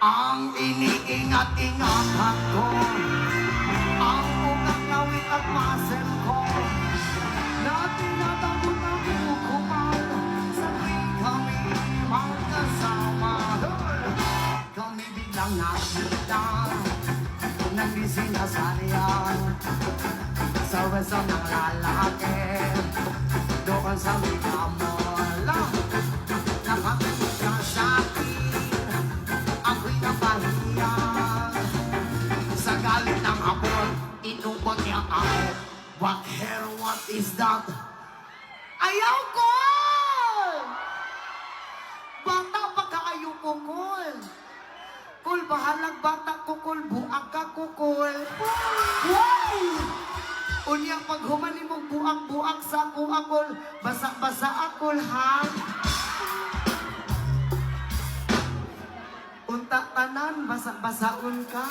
Ang iniingat-ingatan ko, ang unang ngawit at muscle ko, na tinatagot ang bukuman sa tuwing kami magkasama. Kami biglang nakita ng sinasayan sa weso ng lalaki doon sa Mikamala. Nakatingin ka sa akin, ako'y napahiya. Sa galit ng hapon, inubot niya ako. What hair, what is that? Ayaw ko! Bata pa kaayo ko, Kul. Kul, bahalag bata ko, Kul. Buang ka ko, Kul. Why? Unyang paghumani mong buang-buang sa ako, Kul. Basa-basa ako, ha? Unta tanan, basa-basaon ka.